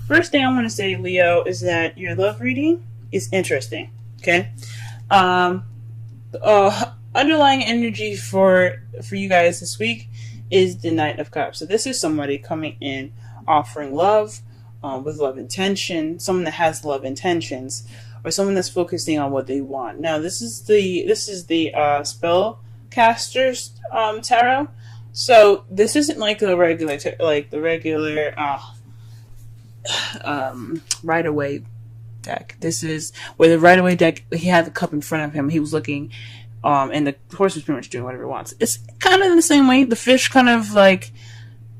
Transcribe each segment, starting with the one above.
First thing I want to say, Leo, is that your love reading is interesting. Okay. Um, Underlying energy for you guys this week is the Knight of Cups. So this is somebody coming in offering love, with love intention, someone that has love intentions, or someone that's focusing on what they want. Now this is the spellcasters tarot. So this isn't like the regular Rider Waite deck. This is where the Rider Waite deck, he had the cup in front of him. He was looking, and the horse was pretty much doing whatever it wants. It's kind of in the same way. The fish kind of like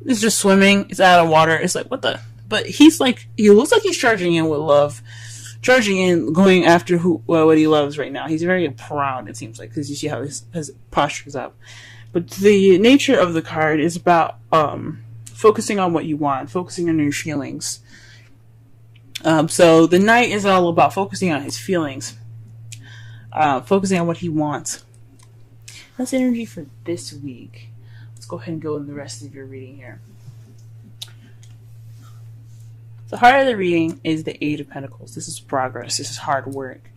is just swimming. It's out of water. It's like, what the? But he looks like he's charging in with love, charging in, going after what he loves right now. He's very proud, it seems like, because you see how his posture is up. But the nature of the card is about focusing on what you want, focusing on your feelings. So the Knight is all about focusing on his feelings, focusing on what he wants. That's energy for this week. Let's go ahead and go in the rest of your reading here. The heart of the reading is the Eight of Pentacles. This is progress. This is hard work.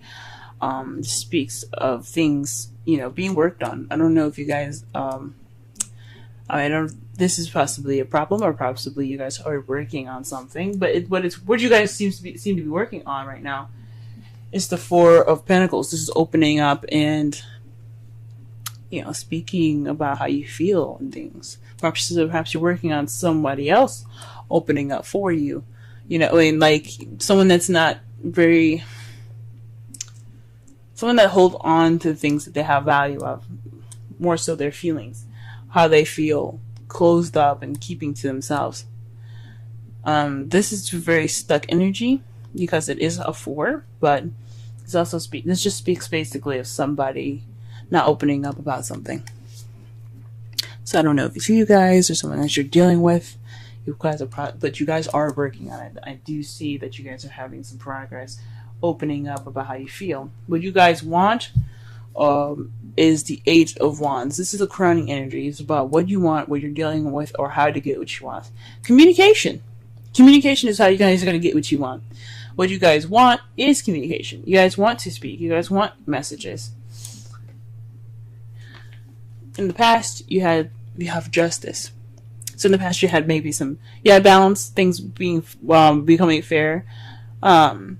It speaks of things, being worked on. I don't know if you guys, this is possibly a problem, or possibly you guys are working on something, but what you guys seem to be working on right now is the Four of Pentacles. This is opening up and, speaking about how you feel and things. Perhaps you're working on somebody else opening up for you. Like someone that's not someone that holds on to things that they have value of, more so their feelings, how they feel, closed up and keeping to themselves. This is very stuck energy because it is a 4, but it's also this just speaks basically of somebody not opening up about something. So I don't know if it's you guys or someone that you're dealing with. But you guys are working on it. I do see that you guys are having some progress, opening up about how you feel. What you guys want is the Eight of Wands. This is a crowning energy. It's about what you want, what you're dealing with, or how to get what you want. Communication is how you guys are going to get what you want. What you guys want is communication. You guys want to speak. You guys want messages. In the past, you have justice. So in the past, you had maybe balance, things becoming fair. Hopefully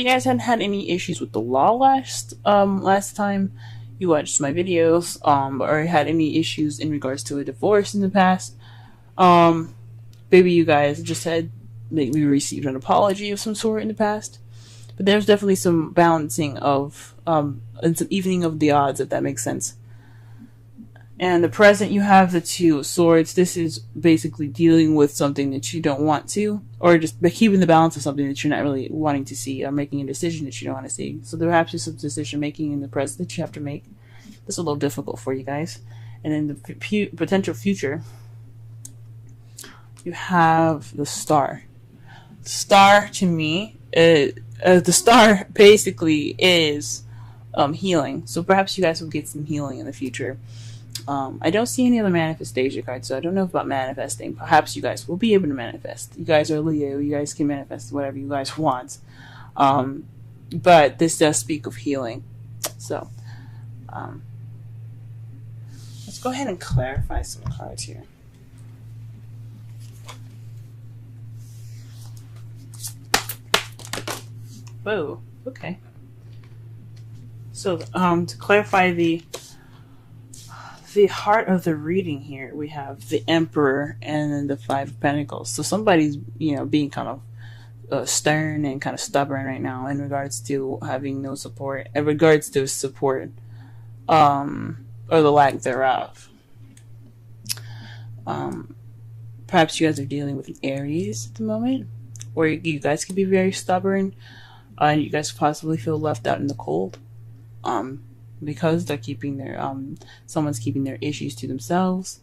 you guys hadn't had any issues with the law last time you watched my videos, or had any issues in regards to a divorce in the past. Maybe you guys just had maybe received an apology of some sort in the past. But there's definitely some balancing of, and some evening of the odds, if that makes sense. And the present, you have the Two of Swords. This is basically dealing with something that you don't want to, or just keeping the balance of something that you're not really wanting to see, or making a decision that you don't want to see. So there perhaps is some decision making in the present that you have to make. This is a little difficult for you guys. And in the potential future, you have the Star. The Star, to me, the Star basically is healing. So perhaps you guys will get some healing in the future. I don't see any other manifestation cards, so I don't know about manifesting. Perhaps you guys will be able to manifest. You guys are Leo. You guys can manifest whatever you guys want. But this does speak of healing. So, let's go ahead and clarify some cards here. Whoa, okay. So, to clarify the heart of the reading here, we have the Emperor and then the Five of Pentacles. So somebody's, being kind of stern and kind of stubborn right now in regards to having no support, or the lack thereof. Perhaps you guys are dealing with an Aries at the moment, or you guys can be very stubborn, and you guys possibly feel left out in the cold. Because they're keeping someone's keeping their issues to themselves,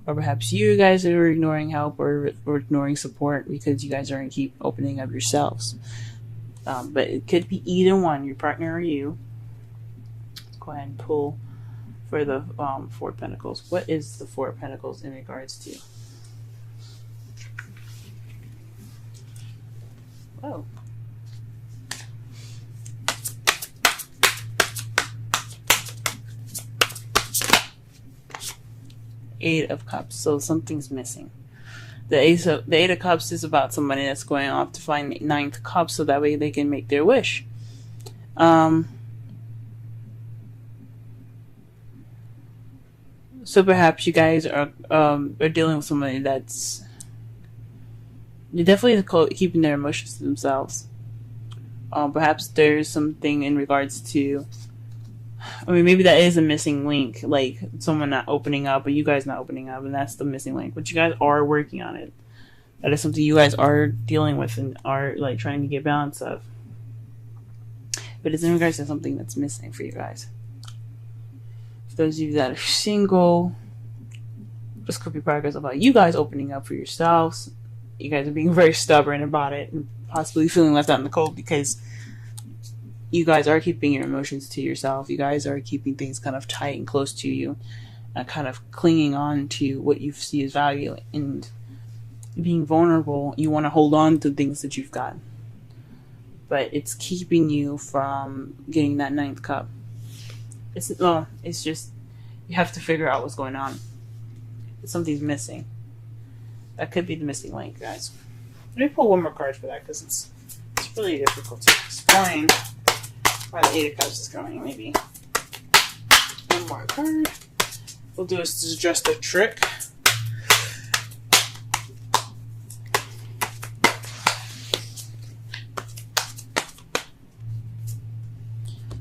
or perhaps you guys are ignoring help or ignoring support because you guys aren't keep opening up yourselves. But it could be either one, your partner or you. Let's go ahead and pull for the Four of Pentacles. What is the Four of Pentacles in regards to? Whoa. Eight of Cups. So something's missing. The Eight of Cups is about somebody that's going off to find the Ninth Cup so that way they can make their wish. So perhaps you guys are dealing with somebody that's definitely keeping their emotions to themselves. Perhaps there's something in regards to, I mean, maybe that is a missing link, like someone not opening up, or you guys not opening up, and that's the missing link. But you guys are working on it. That is something you guys are dealing with and are like trying to get balance of. But it's in regards to something that's missing for you guys. For those of you that are single, this could be progress about you guys opening up for yourselves. You guys are being very stubborn about it and possibly feeling left out in the cold because you guys are keeping your emotions to yourself. You guys are keeping things kind of tight and close to you, and kind of clinging on to what you see as value, and being vulnerable. You want to hold on to things that you've got, but it's keeping you from getting that Ninth Cup. It's just you have to figure out what's going on. Something's missing. That could be the missing link, guys. Let me pull one more card for that because it's really difficult to explain why the Eight of Cups is coming. Maybe one more card. We'll do is just a trick.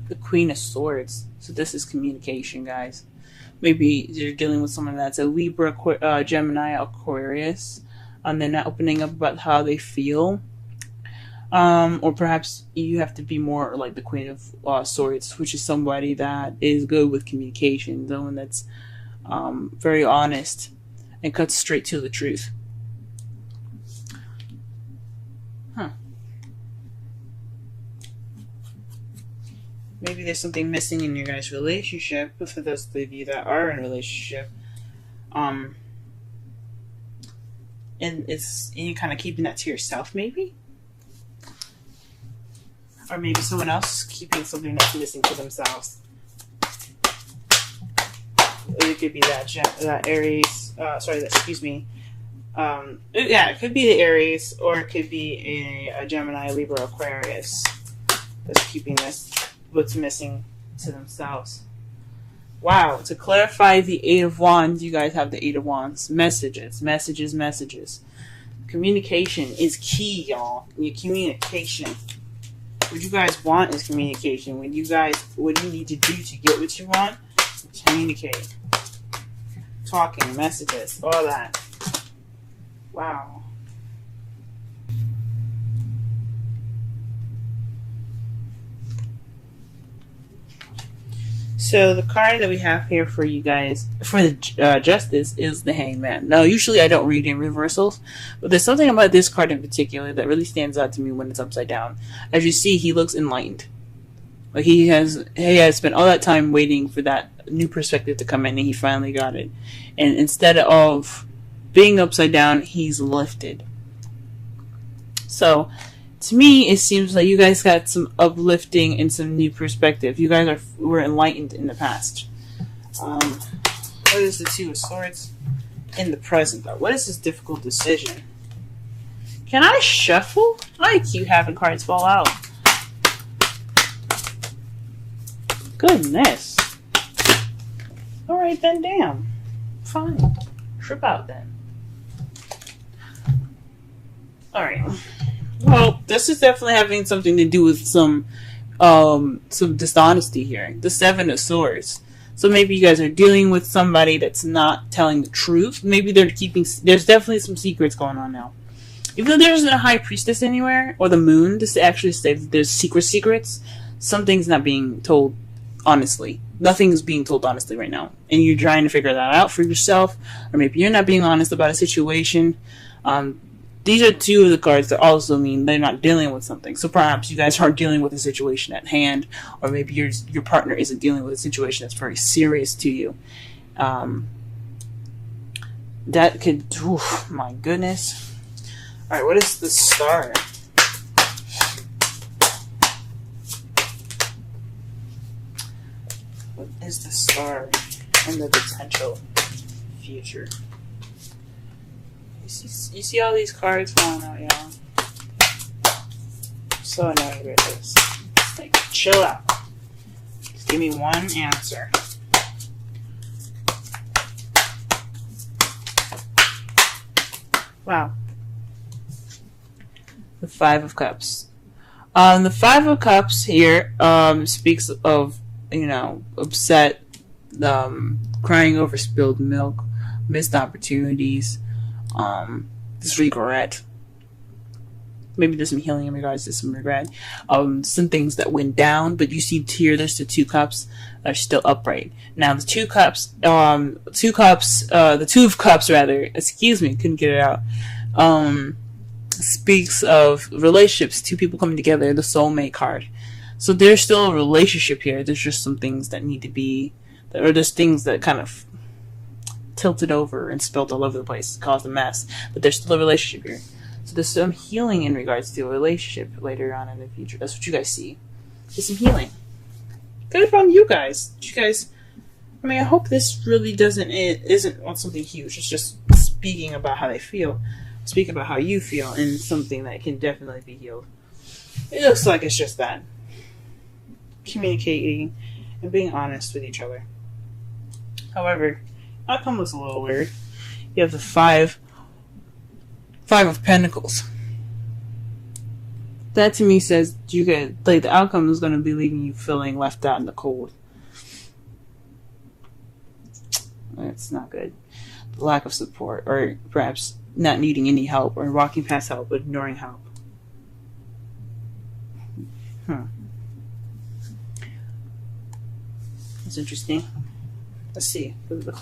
The Queen of Swords. So this is communication, guys. Maybe you're dealing with someone that's a Libra, Gemini, Aquarius, and they're not opening up about how they feel. Or perhaps you have to be more like the Queen of Swords, which is somebody that is good with communication, someone that's very honest and cuts straight to the truth. Maybe there's something missing in your guys' relationship, for those of you that are in a relationship. And you're kind of keeping that to yourself, maybe? Or maybe someone else keeping something that's missing to themselves. It could be that Aries, it could be the Aries, or it could be a Gemini, Libra, Aquarius that's keeping this, what's missing to themselves. Wow, to clarify the Eight of Wands, you guys have the Eight of Wands. Messages. Communication is key, y'all. Your communication. What you guys want is communication. What you need to do to get what you want, communicate. Talking, messages, all that. Wow. So the card that we have here for you guys, for the Justice, is the Hangman. Now, usually I don't read in reversals, but there's something about this card in particular that really stands out to me when it's upside down. As you see, he looks enlightened. Like he has spent all that time waiting for that new perspective to come in, and he finally got it. And instead of being upside down, he's lifted. So, to me, it seems like you guys got some uplifting and some new perspective. You guys were enlightened in the past. What is the Two of Swords in the present, though? What is this difficult decision? Can I shuffle? I keep having cards fall out. Goodness. Alright then, damn. Fine. Trip out then. Alright. Well, this is definitely having something to do with some dishonesty here. The Seven of Swords. So maybe you guys are dealing with somebody that's not telling the truth. Maybe there's definitely some secrets going on now. Even though there isn't a High Priestess anywhere, or the Moon, to actually say that there's secrets, something's not being told honestly. Nothing's being told honestly right now. And you're trying to figure that out for yourself, or maybe you're not being honest about a situation. These are two of the cards that also mean they're not dealing with something. So perhaps you guys aren't dealing with a situation at hand, or maybe your partner isn't dealing with a situation that's very serious to you. That could, my goodness. Alright, what is the Star? What is the star and the potential future? You see all these cards falling out, y'all? I'm so annoyed with this. Like, chill out. Just give me one answer. Wow. The Five of Cups. The Five of Cups here speaks of, upset, crying over spilled milk, missed opportunities, this regret. Maybe there's some healing in regards to some regret. Some things that went down, but you see here there's the two cups that are still upright. Now the two of cups rather, excuse me, couldn't get it out. Speaks of relationships, two people coming together, the soulmate card. So there's still a relationship here. There's just some things that need to be, or there's things that kind of tilted over and spilled all over the place, caused a mess. But there's still a relationship here. So there's some healing in regards to a relationship later on in the future. That's what you guys see. There's some healing. Good from you guys. I hope this really isn't something huge. It's just speaking about how they feel. Speak about how you feel and something that can definitely be healed. It looks like it's just that. Communicating and being honest with each other. However, outcome looks a little weird. You have the Five of Pentacles. That to me says the outcome is going to be leaving you feeling left out in the cold. That's not good. The lack of support, or perhaps not needing any help, or walking past help, but ignoring help. That's interesting. Let's see. What the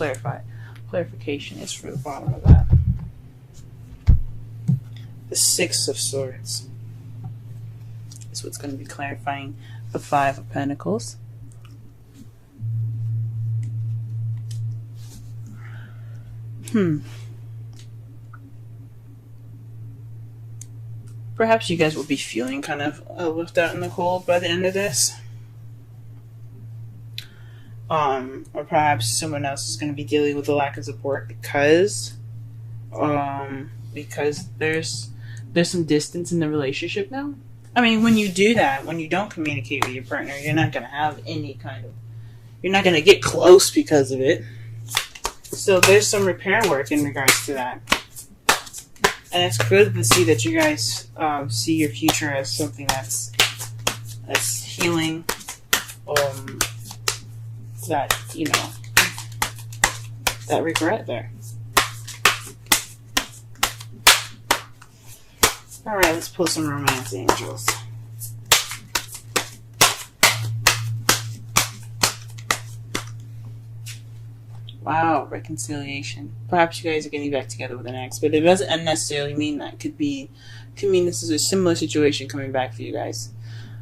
clarification is for the bottom of that. The Six of Swords is what's going to be clarifying the Five of Pentacles. Perhaps you guys will be feeling kind of left out in the cold by the end of this. Or perhaps someone else is going to be dealing with a lack of support because there's some distance in the relationship now. I mean, when you do that, when you don't communicate with your partner, you're not going to have you're not going to get close because of it. So there's some repair work in regards to that. And it's good to see that you guys see your future as something that's healing. That regret there. Alright, let's pull some romance angels. Wow, reconciliation. Perhaps you guys are getting back together with an ex, but it doesn't necessarily mean that. Could mean this is a similar situation coming back for you guys.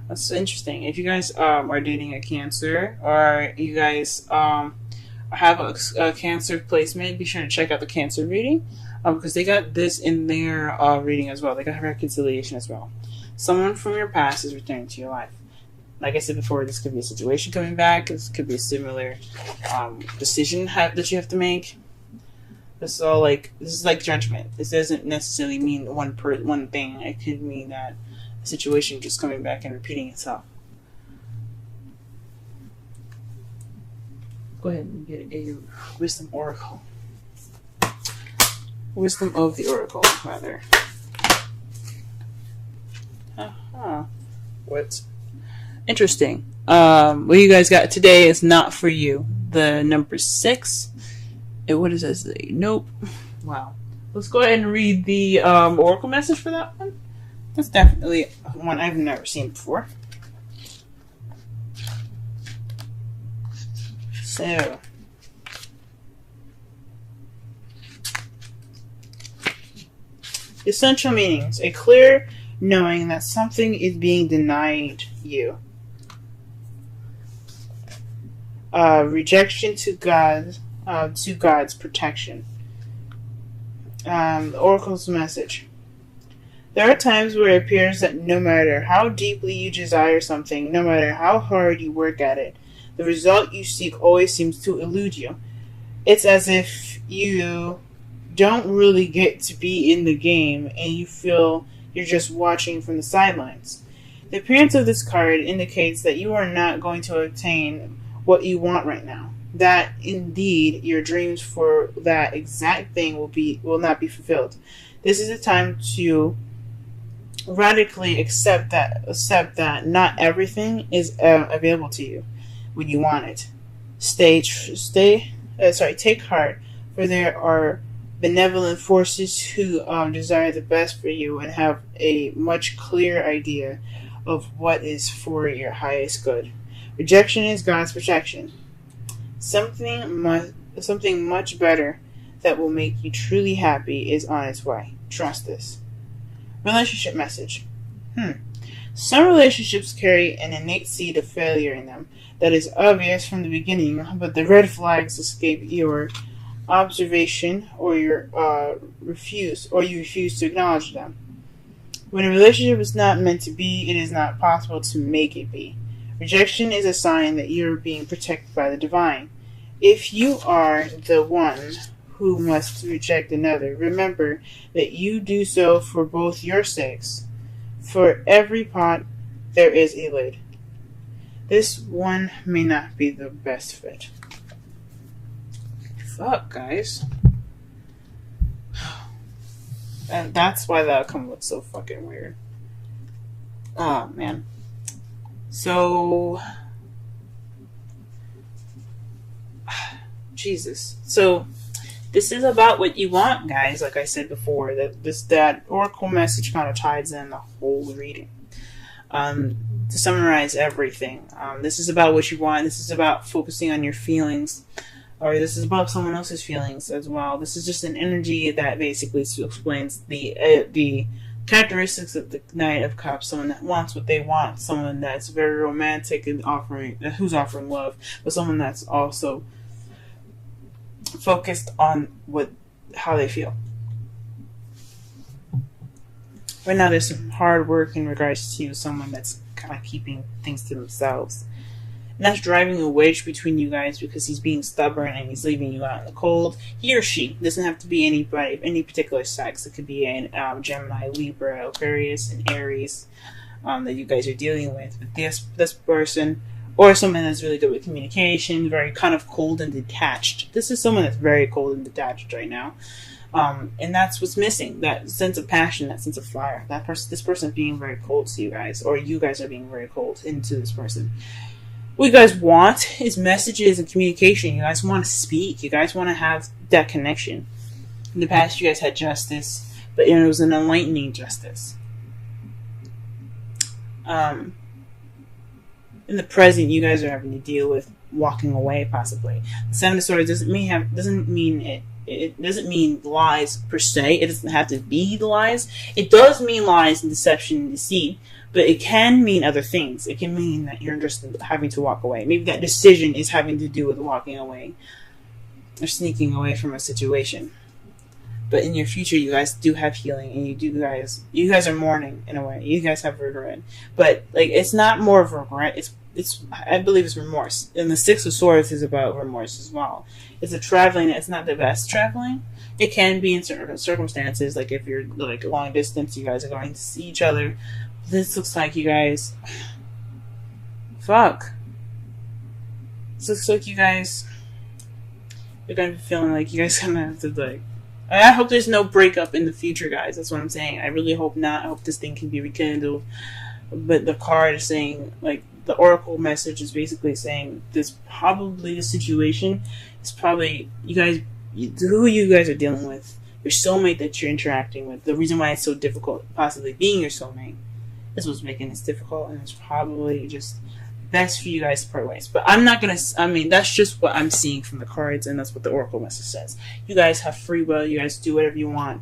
That's interesting. If you guys are dating a Cancer, or you guys have a Cancer placement, be sure to check out the Cancer reading, because they got this in their reading as well. They got reconciliation as well. Someone from your past is returning to your life. Like I said before, this could be a situation coming back. This could be a similar decision that you have to make. This is like judgment. This doesn't necessarily mean one thing. It could mean that a situation just coming back and repeating itself. Go ahead and get a Wisdom Oracle. Wisdom of the Oracle, rather. What? Interesting. What you guys got today is not for you. The number 6. What does that say? Nope. Wow. Let's go ahead and read the Oracle message for that one. That's definitely one I've never seen before. So, essential meanings: a clear knowing that something is being denied you. Rejection to God's protection. The Oracle's message: there are times where it appears that no matter how deeply you desire something, no matter how hard you work at it, The result you seek always seems to elude you. It's as if you don't really get to be in the game and you feel you're just watching from the sidelines. The appearance of this card indicates that you are not going to obtain what you want right now. That indeed your dreams for that exact thing will not be fulfilled. This is a time to radically accept that not everything is available to you when you want it. Take heart, for there are benevolent forces who desire the best for you and have a much clearer idea of what is for your highest good. Rejection is God's protection. Something much better that will make you truly happy is on its way. Trust this. Relationship message. Some relationships carry an innate seed of failure in them that is obvious from the beginning, but the red flags escape your observation or you refuse to acknowledge them. When a relationship is not meant to be, it is not possible to make it be. Rejection is a sign that you are being protected by the divine. If you are the one who must reject another, remember that you do so for both your sakes. For every pot, there is a lid. This one may not be the best fit. Fuck, guys. And that's why the outcome looks so fucking weird. Oh, man. So... Jesus. So, this is about what you want, guys. Like I said before, that oracle message kind of ties in the whole reading. To summarize everything, this is about what you want. This is about focusing on your feelings, or this is about someone else's feelings as well. This is just an energy that basically explains the characteristics of the Knight of Cups. Someone that wants what they want. Someone that's very romantic and who's offering love, but someone that's also focused on how they feel. Right now, there's some hard work in regards to someone that's kind of keeping things to themselves. And that's driving a wedge between you guys because he's being stubborn and he's leaving you out in the cold. He or she doesn't have to be anybody, any particular sex. It could be an Gemini, Libra, Aquarius, and Aries that you guys are dealing with. But this person, or someone that's really good with communication, very kind of cold and detached. This is someone that's very cold and detached right now. And that's what's missing. That sense of passion, that sense of fire. This person is being very cold to you guys, or you guys are being very cold into this person. What you guys want is messages and communication. You guys want to speak. You guys want to have that connection. In the past, you guys had justice, but it was an enlightening justice. In the present, you guys are having to deal with walking away, possibly. The Seven of Swords doesn't mean lies per se. It doesn't have to be lies. It does mean lies and deception and deceit, but it can mean other things. It can mean that you're just having to walk away. Maybe that decision is having to do with walking away or sneaking away from a situation. But in your future, you guys do have healing, and you guys are mourning in a way. You guys have regret, but like it's not more of regret. I believe it's remorse. And the Six of Swords is about remorse as well. It's a traveling. It's not the best traveling. It can be in certain circumstances, like if you're like long distance, you guys are going to see each other. This looks like you guys. Fuck. This looks like you guys. You're gonna be feeling like you guys gonna have to like. I hope there's no breakup in the future, guys. That's what I'm saying. I really hope not. I hope this thing can be rekindled. But the card is saying, like, the oracle message is basically saying this probably the situation is probably who you guys are dealing with, your soulmate that you're interacting with. The reason why it's so difficult, possibly being your soulmate, is what's making this difficult, and it's probably just best for you guys to part ways. But I'm not gonna. I mean, that's just what I'm seeing from the cards, and that's what the oracle message says. You guys have free will. You guys do whatever you want.